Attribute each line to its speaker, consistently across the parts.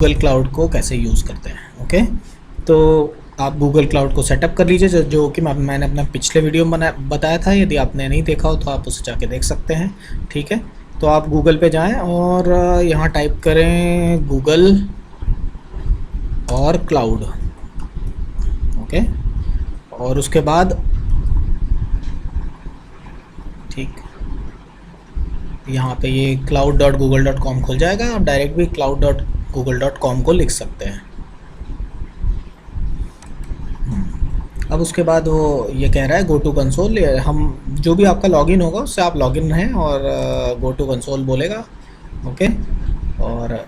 Speaker 1: Google cloud को कैसे use करते हैं। ओके, तो आप गूगल क्लाउड को सेटअप कर लीजिए, जो कि मैंने अपना पिछले वीडियो में बताया था। यदि आपने नहीं देखा हो तो आप उसे जाके देख सकते हैं। ठीक है, तो आप गूगल पे जाएं और यहाँ टाइप करें गूगल और क्लाउड। ओके, और उसके बाद ठीक यहाँ पे ये cloud.google.com खुल जाएगा। आप डायरेक्ट भी cloud.google.com को लिख सकते हैं। अब उसके बाद वो ये कह रहा है गो टू कंसोल। हम जो भी आपका लॉगिन होगा उससे आप लॉगिन रहें और गो टू कंसोल बोलेगा। ओके, और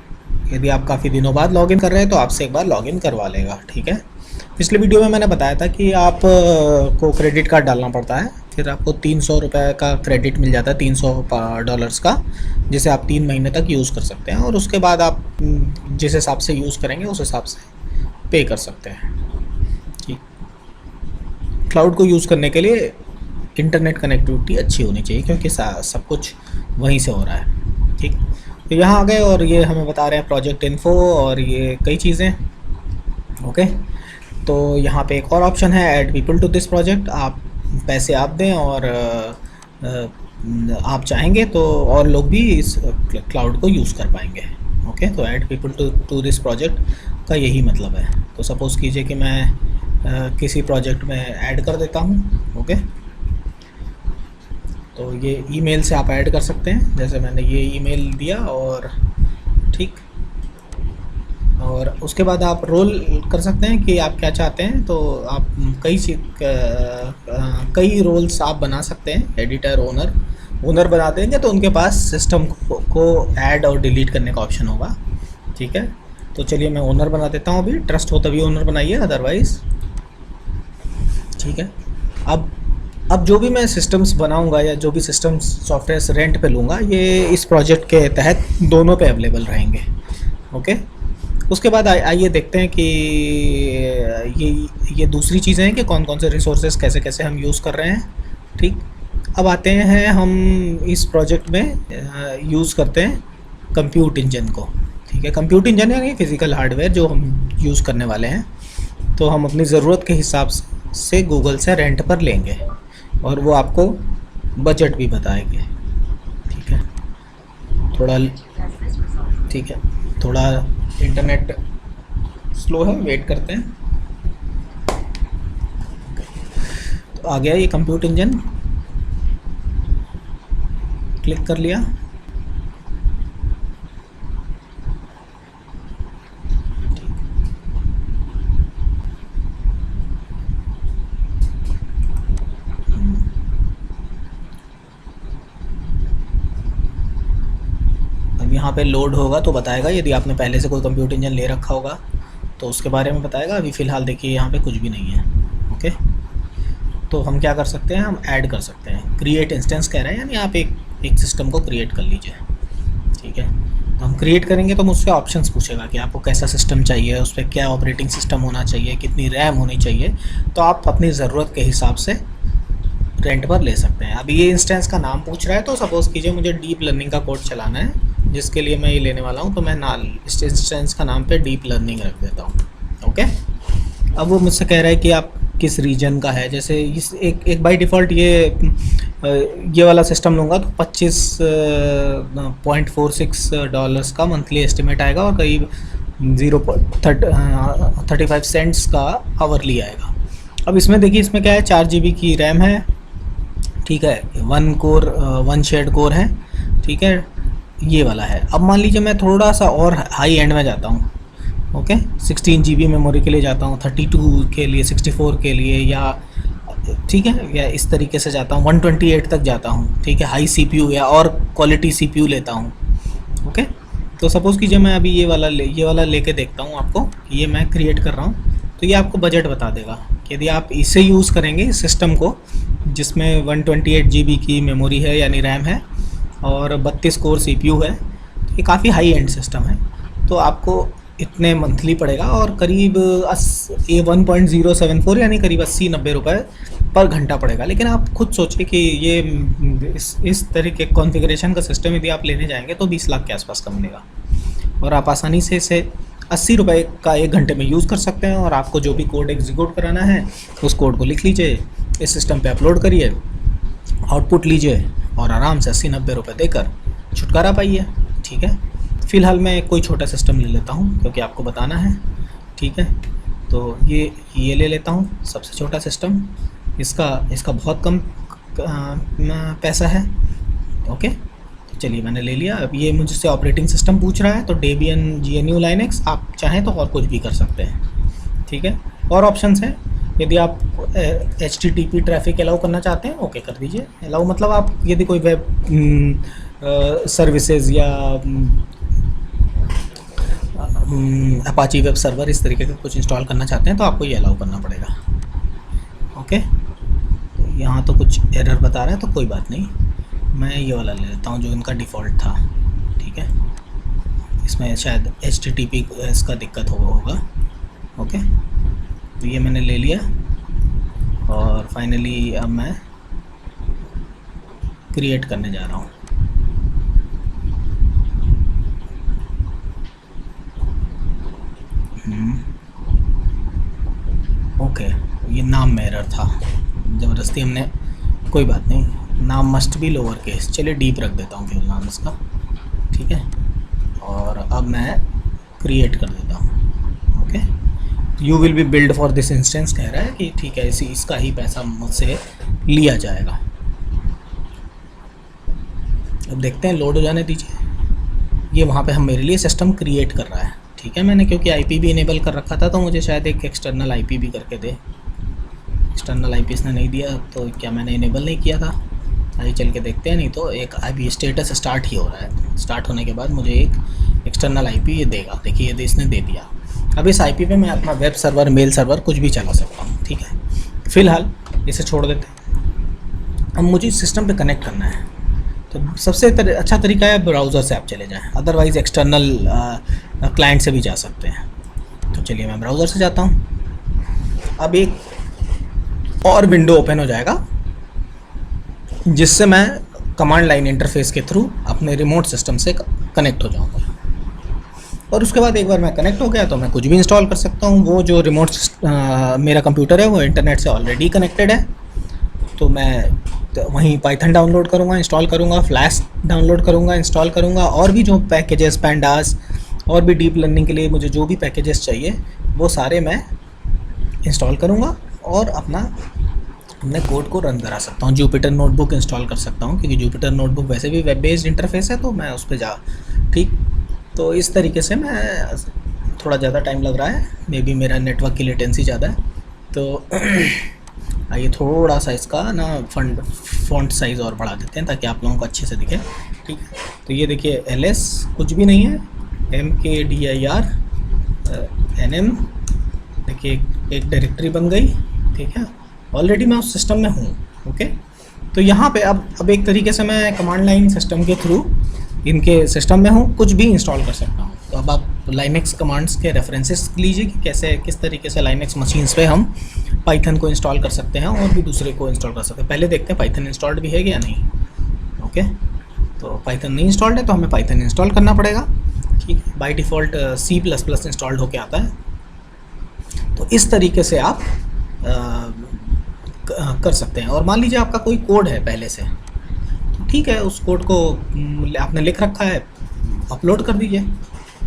Speaker 1: यदि आप काफ़ी दिनों बाद लॉगिन कर रहे हैं तो आपसे एक बार लॉगिन करवा लेगा। ठीक है, पिछले वीडियो में मैंने बताया था कि आप को क्रेडिट कार्ड डालना पड़ता है, फिर आपको 300 रुपये का क्रेडिट मिल जाता है, $300 का, जिसे आप 3 महीने तक यूज़ कर सकते हैं। और उसके बाद आप जिस हिसाब से यूज़ करेंगे उस हिसाब से पे कर सकते हैं। ठीक, क्लाउड को यूज़ करने के लिए इंटरनेट कनेक्टिविटी अच्छी होनी चाहिए, क्योंकि सब कुछ वहीं से हो रहा है। ठीक, तो यहाँ आ गए और ये हमें बता रहे हैं प्रोजेक्ट इन्फो और ये कई चीज़ें। ओके, तो यहाँ पे एक और ऑप्शन है add people to this project. आप पैसे आप दें और आप चाहेंगे तो और लोग भी इस क्लाउड को यूज़ कर पाएंगे। ओके, तो add people to this project का यही मतलब है। तो सपोज़ कीजिए कि मैं किसी प्रोजेक्ट में ऐड कर देता हूँ। ओके, तो ये ईमेल से आप ऐड कर सकते हैं, जैसे मैंने ये ईमेल दिया और ठीक, और उसके बाद आप रोल कर सकते हैं कि आप क्या चाहते हैं। तो आप कई रोल्स आप बना सकते हैं। एडिटर, ओनर बना देंगे तो उनके पास सिस्टम को ऐड और डिलीट करने का ऑप्शन होगा। ठीक है, तो चलिए मैं ओनर बना देता हूँ। अभी ट्रस्ट हो तभी ओनर बनाइए, अदरवाइज़। ठीक है, अब जो भी मैं सिस्टम्स बनाऊंगा या जो भी सिस्टम्स सॉफ्टवेयर रेंट पे लूँगा, ये इस प्रोजेक्ट के तहत दोनों पे अवेलेबल रहेंगे। ओके, उसके बाद आइए देखते हैं कि ये दूसरी चीज़ें हैं कि कौन कौन से रिसोर्सेज कैसे कैसे हम यूज़ कर रहे हैं। ठीक, अब आते हैं हम इस प्रोजेक्ट में यूज़ करते हैं कंप्यूट इंजन को। ठीक है, कंप्यूट इंजन यानी फिज़िकल हार्डवेयर जो हम यूज़ करने वाले हैं, तो हम अपनी ज़रूरत के हिसाब से गूगल से रेंट पर लेंगे और वो आपको बजट भी बताएंगे। ठीक है, ठीक है, थोड़ा इंटरनेट स्लो है, वेट करते हैं। तो आ गया ये कंप्यूट इंजन, क्लिक कर लिया। अब यहाँ पे लोड होगा तो बताएगा, यदि आपने पहले से कोई कंप्यूट इंजन ले रखा होगा तो उसके बारे में बताएगा। अभी फ़िलहाल देखिए यहाँ पे कुछ भी नहीं है। ओके, तो हम क्या कर सकते हैं, हम ऐड कर सकते हैं। क्रिएट इंस्टेंस कह रहे हैं, यानी आप एक सिस्टम को क्रिएट कर लीजिए। ठीक है, तो हम क्रिएट करेंगे तो मुझसे ऑप्शंस पूछेगा कि आपको कैसा सिस्टम चाहिए, उस पर क्या ऑपरेटिंग सिस्टम होना चाहिए, कितनी रैम होनी चाहिए। तो आप अपनी ज़रूरत के हिसाब से रेंट पर ले सकते हैं। अभी ये इंस्टेंस का नाम पूछ रहा है, तो सपोज़ कीजिए मुझे डीप लर्निंग का कोड चलाना है, जिसके लिए मैं ये लेने वाला हूँ, तो मैं इस इंस्टेंस का नाम पे डीप लर्निंग रख देता हूँ। ओके, अब वो मुझसे कह रहा है कि आप किस रीजन का है। जैसे इस एक बाई डिफ़ॉल्ट ये वाला सिस्टम लूँगा तो $25.46 का मंथली एस्टिमेट आएगा और करीब 0.35 सेंट्स का आवरली आएगा। अब इसमें देखिए, इसमें क्या है, 4 GB की रैम है। ठीक है, 1 शेयर्ड कोर है। ठीक है, ये वाला है। अब मान लीजिए मैं थोड़ा सा और हाई एंड में जाता हूँ। ओके, 16 GB मेमोरी के लिए जाता हूँ, 32 के लिए, 64 के लिए, या ठीक है, या इस तरीके से जाता हूँ, 128 तक जाता हूँ। ठीक है, हाई CPU या और क्वालिटी CPU लेता हूँ। ओके, तो सपोज़ कीजिए मैं अभी ये वाला लेके देखता हूँ आपको, ये मैं क्रिएट कर रहा हूँ। तो ये आपको बजट बता देगा कि यदि आप इसे यूज़ करेंगे, इस सिस्टम को, जिसमें 128 GB की मेमोरी है यानी रैम है और 32 कोर CPU है, तो ये काफ़ी हाई एंड सिस्टम है। तो आपको इतने मंथली पड़ेगा और करीब 1.074 यानी करीब 80-90 रुपये पर घंटा पड़ेगा। लेकिन आप खुद सोचिए कि ये इस तरह के कॉन्फ़िगरेशन का सिस्टम यदि आप लेने जाएंगे तो 20 लाख के आसपास का मिलेगा और आप आसानी से इसे ₹80 का 1 घंटे में यूज़ कर सकते हैं। और आपको जो भी कोड एग्जीक्यूट कराना है उस कोड को लिख लीजिए, इस सिस्टम पे अपलोड करिए, आउटपुट लीजिए और आराम से 80-90 रुपये देकर छुटकारा पाइए। ठीक है, फ़िलहाल मैं कोई छोटा सिस्टम ले लेता हूँ क्योंकि आपको बताना है। ठीक है, तो ये ले लेता हूँ सबसे छोटा सिस्टम। इसका बहुत कम पैसा है। ओके, चलिए मैंने ले लिया। अब ये मुझसे ऑपरेटिंग सिस्टम पूछ रहा है, तो डेबियन GNU लाइनक्स, आप चाहें तो और कुछ भी कर सकते हैं। ठीक है, और ऑप्शंस हैं। यदि आप HTTP ट्रैफिक अलाउ करना चाहते हैं, ओके कर दीजिए। अलाउ मतलब आप यदि कोई वेब सर्विसेज या अपाची वेब सर्वर इस तरीके का कुछ इंस्टॉल करना चाहते हैं तो आपको ये अलाउ करना पड़ेगा। ओके, यहाँ तो कुछ एरर बता रहा है, तो कोई बात नहीं, मैं ये वाला ले लेता हूँ जो इनका डिफ़ॉल्ट था। ठीक है, इसमें शायद HTTP इसका दिक्कत होगा। ओके, तो ये मैंने ले लिया और फाइनली अब मैं क्रिएट करने जा रहा हूँ। ओके, ये नाम में एरर था, ज़बरदस्ती हमने, कोई बात नहीं, नाम मस्ट बी लोअर केस, चलिए डीप रख देता हूँ केवल नाम इसका। ठीक है, और अब मैं क्रिएट कर देता हूँ। Okay, you will be build for this instance कह रहा है कि ठीक है, इसका ही पैसा मुझसे लिया जाएगा। अब देखते हैं, लोड हो जाने दीजिए। ये वहाँ पे हम मेरे लिए सिस्टम क्रिएट कर रहा है। ठीक है, मैंने क्योंकि IP भी इनेबल कर रखा था तो मुझे शायद एक एक्सटर्नल IP भी करके दे। एक्सटर्नल IP इसने नहीं दिया, तो क्या मैंने इनेबल नहीं किया था? आइए चल के देखते हैं। नहीं तो एक IP स्टेटस स्टार्ट ही हो रहा है, स्टार्ट होने के बाद मुझे एक एक्सटर्नल IP ये देगा। देखिए यदि इसने दे दिया, अब इस IP पे मैं अपना वेब सर्वर, मेल सर्वर कुछ भी चला सकता हूँ। ठीक है, फ़िलहाल इसे छोड़ देते हैं। अब मुझे इस सिस्टम पे कनेक्ट करना है, तो सबसे अच्छा तरीका है ब्राउज़र से आप चले जाएं, अदरवाइज़ एक्सटर्नल क्लाइंट से भी जा सकते हैं। तो चलिए मैं ब्राउज़र से जाता हूँ। अब एक और विंडो ओपन हो जाएगा जिससे मैं कमांड लाइन इंटरफेस के थ्रू अपने रिमोट सिस्टम से कनेक्ट हो जाऊँगा। और उसके बाद एक बार मैं कनेक्ट हो गया तो मैं कुछ भी इंस्टॉल कर सकता हूँ। वो जो रिमोट मेरा कंप्यूटर है वो इंटरनेट से ऑलरेडी कनेक्टेड है, तो मैं वहीं पाइथन डाउनलोड करूँगा, इंस्टॉल करूँगा, फ्लैश डाउनलोड करूँगा, इंस्टॉल करूँगा, और भी जो पैकेजेस, पैंडास और भी डीप लर्निंग के लिए मुझे जो भी पैकेजेस चाहिए वो सारे मैं इंस्टॉल करूँगा और अपने कोड को रन करा सकता हूँ। जुपिटर नोटबुक इंस्टॉल कर सकता हूँ क्योंकि जुपिटर नोटबुक वैसे भी वेब बेस्ड इंटरफेस है, तो मैं उस पर ठीक। तो इस तरीके से मैं, थोड़ा ज़्यादा टाइम लग रहा है, मे बी मेरा नेटवर्क की लेटेंसी ज़्यादा है, तो आइए थोड़ा सा इसका ना फॉन्ट साइज़ और बढ़ा देते हैं ताकि आप लोगों को अच्छे से दिखे। ठीक है, तो ये देखिए LS कुछ भी नहीं है, MKDIR NM, देखिए एक डायरेक्टरी बन गई। ठीक है, ऑलरेडी मैं उस सिस्टम में हूँ। ओके, तो यहाँ पे अब एक तरीके से मैं कमांड लाइन सिस्टम के थ्रू इनके सिस्टम में हूँ, कुछ भी इंस्टॉल कर सकता हूँ। तो अब आप लाइनेक्स कमांड्स के रेफरेंसेस लीजिए कि कैसे, किस तरीके से लाइनेक्स मशीन्स पे हम पाइथन को इंस्टॉल कर सकते हैं और भी दूसरे को इंस्टॉल कर सकते हैं। पहले देखते हैं पाइथन इंस्टॉल्ड भी है या नहीं। ओके, तो पाइथन नहीं इंस्टॉल्ड है तो हमें पाइथन इंस्टॉल करना पड़ेगा। ठीक है, बाय डिफ़ॉल्ट C++ इंस्टॉल्ड होके आता है। तो इस तरीके से आप कर सकते हैं। और मान लीजिए आपका कोई कोड है पहले से, तो ठीक है, उस कोड को आपने लिख रखा है, अपलोड कर दीजिए।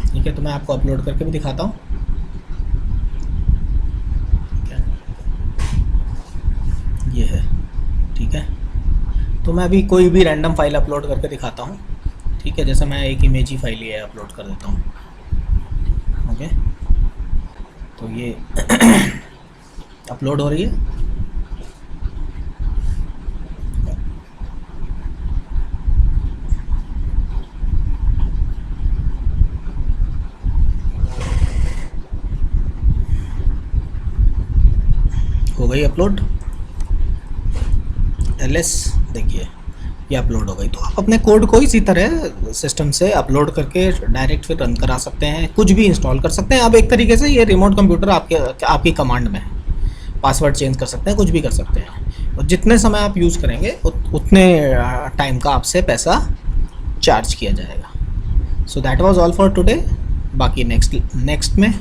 Speaker 1: ठीक है, तो मैं आपको अपलोड करके भी दिखाता हूँ। ये है, ठीक है, तो मैं अभी कोई भी रैंडम फाइल अपलोड करके दिखाता हूँ। ठीक है, जैसे मैं एक इमेज ही फाइल ये अपलोड कर देता हूँ। ओके, तो ये अपलोड हो रही है। हो गई अपलोड, LS देखिए ये अपलोड हो गई। तो आप अपने कोड को इसी तरह सिस्टम से अपलोड करके डायरेक्ट फिर रन करा सकते हैं, कुछ भी इंस्टॉल कर सकते हैं। अब एक तरीके से ये रिमोट कंप्यूटर आपकी कमांड में है, पासवर्ड चेंज कर सकते हैं, कुछ भी कर सकते हैं। और जितने समय आप यूज़ करेंगे उतने टाइम का आपसे पैसा चार्ज किया जाएगा। So that was all for today. बाकी नेक्स्ट नेक्स्ट में